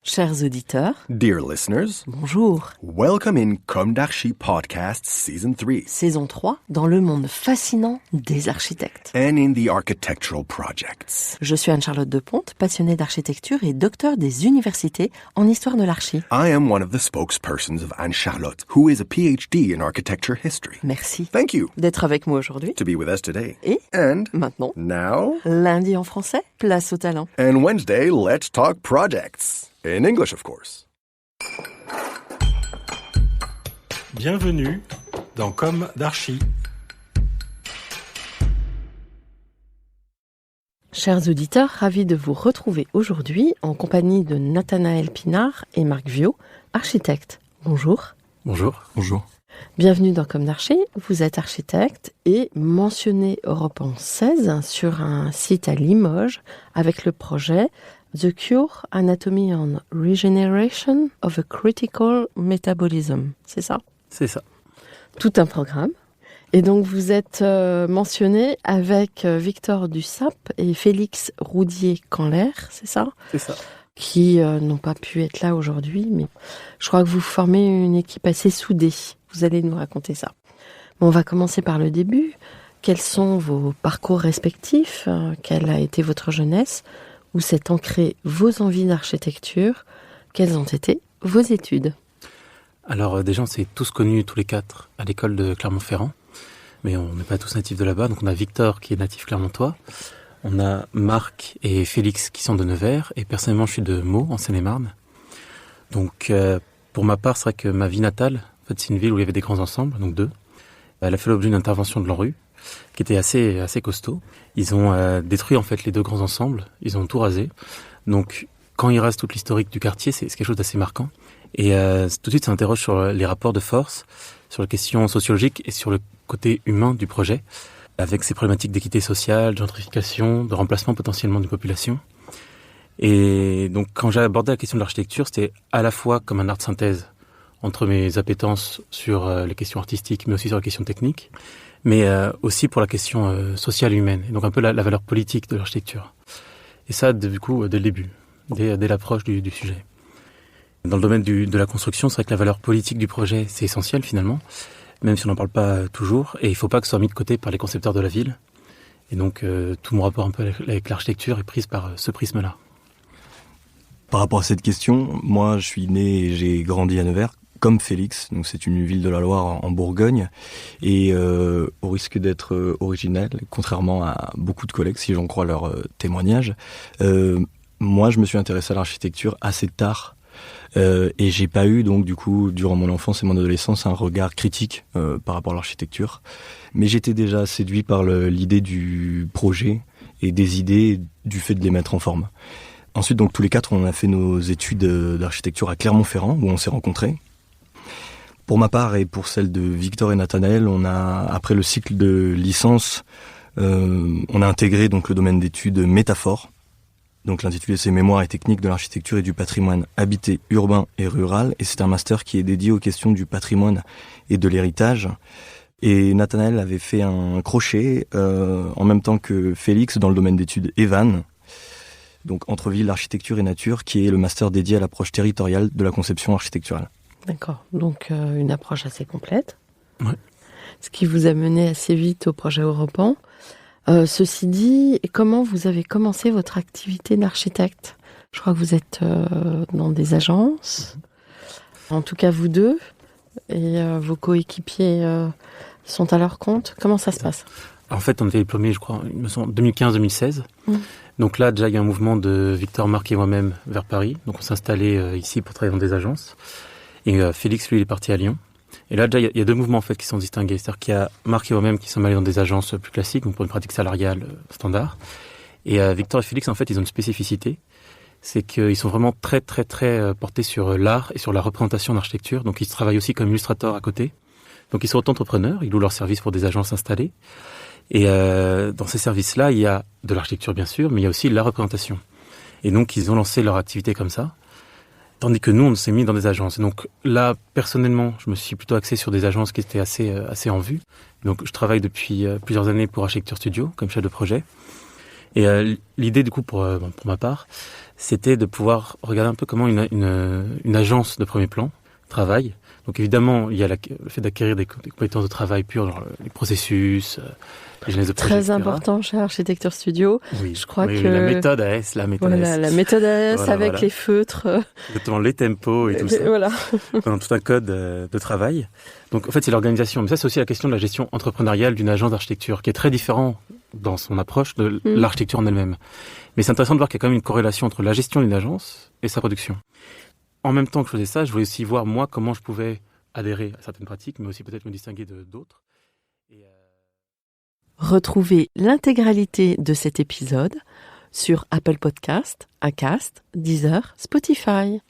Chers auditeurs, Dear listeners, bonjour. welcome in Comme d'Archi Podcast Season 3 Saison 3, dans le monde fascinant des architectes. and in the architectural projects. Je suis Anne-Charlotte Deponte, passionnée d'architecture et docteur des universités en histoire de l'archi. I am one of the spokespersons of Anne-Charlotte, who is a PhD in architecture history. Merci Thank you d'être avec moi aujourd'hui. to be with us today. Et And maintenant, now, lundi en français, place au talent. and Wednesday, let's talk projects. In English, of course. Bienvenue dans Comme d'Archi. Chers auditeurs, ravis de vous retrouver aujourd'hui en compagnie de Nathanaël Pinard et Marc Viau, architectes. Bonjour. Bonjour. Bonjour. Bienvenue dans Comme d'Archi, vous êtes architecte et mentionné Europan 16 sur un site à Limoges avec le projet The Cure, Anatomy and Regeneration of a Critical Metabolism. C'est ça ? C'est ça. Tout un programme. Et donc vous êtes mentionné avec Victor Dussap et Félix Roudier-Canler, c'est ça ? C'est ça. Qui n'ont pas pu être là aujourd'hui, mais je crois que vous formez une équipe assez soudée. Vous allez nous raconter ça. Bon, on va commencer par le début. Quels sont vos parcours respectifs ? Quelle a été votre jeunesse ? Où s'est ancré vos envies d'architecture ? Quelles ont été vos études ? Alors déjà, on s'est tous connus tous les quatre à l'école de Clermont-Ferrand, mais on n'est pas tous natifs de là-bas. Donc on a Victor qui est natif clermontois, on a Marc et Félix qui sont de Nevers, et personnellement je suis de Meaux, en Seine-et-Marne. Donc pour ma part, c'est vrai que ma vie natale, en fait, c'est une ville où il y avait des grands ensembles, donc deux. Elle a fait l'objet d'une intervention de l'ANRU, qui était assez costaud. Ils ont détruit en fait les deux grands ensembles, ils ont tout rasé. Donc quand ils rasent toute l'historique du quartier, c'est quelque chose d'assez marquant. Et tout de suite, ça interroge sur les rapports de force, sur les questions sociologiques et sur le côté humain du projet, avec ses problématiques d'équité sociale, de gentrification, de remplacement potentiellement d'une population. Et donc quand j'ai abordé la question de l'architecture, c'était à la fois comme un art de synthèse entre mes appétences sur les questions artistiques, mais aussi sur les questions techniques, mais aussi pour la question sociale humaine, et donc un peu la valeur politique de l'architecture. Et ça, du coup, dès le début, dès l'approche du sujet. Dans le domaine de la construction, c'est vrai que la valeur politique du projet, c'est essentiel finalement, même si on n'en parle pas toujours, et il ne faut pas que ce soit mis de côté par les concepteurs de la ville. Et donc tout mon rapport un peu avec l'architecture est pris par ce prisme-là. Par rapport à cette question, moi je suis né et j'ai grandi à Nevers, comme Félix, donc c'est une ville de la Loire en Bourgogne, et au risque d'être original, contrairement à beaucoup de collègues, si j'en crois leurs témoignages, moi je me suis intéressé à l'architecture assez tard, et j'ai pas eu donc du coup durant mon enfance et mon adolescence un regard critique par rapport à l'architecture, mais j'étais déjà séduit par l'idée du projet et des idées du fait de les mettre en forme. Ensuite donc tous les quatre on a fait nos études d'architecture à Clermont-Ferrand où on s'est rencontrés. Pour ma part et pour celle de Victor et Nathanaël, on a après le cycle de licence, on a intégré donc le domaine d'études métaphore. Donc l'intitulé c'est Mémoires et techniques de l'architecture et du patrimoine habité, urbain et rural, et c'est un master qui est dédié aux questions du patrimoine et de l'héritage. Et Nathanaël avait fait un crochet en même temps que Félix dans le domaine d'études EVAN, donc entre ville, architecture et nature, qui est le master dédié à l'approche territoriale de la conception architecturale. D'accord, donc une approche assez complète. Ouais. Ce qui vous a mené assez vite au projet Europan. Ceci dit, comment vous avez commencé votre activité d'architecte ? Je crois que vous êtes dans des agences, en tout cas vous deux, et vos coéquipiers sont à leur compte. Comment ça se passe ? En fait, on était les premiers, je crois, il me semble, 2015-2016. Donc là, déjà, il y a un mouvement de Victor, Marc et moi-même vers Paris. Donc on s'est installé ici pour travailler dans des agences. Et Félix, lui, il est parti à Lyon. Et là, déjà, il y a deux mouvements en fait qui sont distingués. C'est-à-dire qu'il y a Marc et moi-même qui sommes allés dans des agences plus classiques, donc pour une pratique salariale standard. Et Victor et Félix, en fait, ils ont une spécificité. C'est qu'ils sont vraiment très, très, très portés sur l'art et sur la représentation d'architecture. Donc ils travaillent aussi comme illustrateurs à côté. Donc ils sont auto-entrepreneurs, ils louent leurs services pour des agences installées. Et dans ces services-là, il y a de l'architecture bien sûr, mais il y a aussi la représentation. Et donc ils ont lancé leur activité comme ça. Tandis que nous, on s'est mis dans des agences. Et donc là, personnellement, je me suis plutôt axé sur des agences qui étaient assez en vue. Donc je travaille depuis plusieurs années pour Architecture Studio, comme chef de projet. Et l'idée du coup pour ma part, c'était de pouvoir regarder un peu comment une agence de premier plan travaille. Donc évidemment, il y a le fait d'acquérir des compétences de travail pures, genre les processus, les genèses de projet, Très etc. important chez Architecture Studio. Oui, Je crois oui, que la méthode AS, voilà, la méthode AS Voilà, avec voilà. les feutres. Exactement, les tempos et tout ça. Voilà. Dans tout un code de travail. Donc en fait, c'est l'organisation. Mais ça, c'est aussi la question de la gestion entrepreneuriale d'une agence d'architecture, qui est très différent dans son approche de l'architecture en elle-même. Mais c'est intéressant de voir qu'il y a quand même une corrélation entre la gestion d'une agence et sa production. En même temps que je faisais ça, je voulais aussi voir, moi, comment je pouvais adhérer à certaines pratiques, mais aussi peut-être me distinguer d'autres. Retrouvez l'intégralité de cet épisode sur Apple Podcast, Acast, Deezer, Spotify.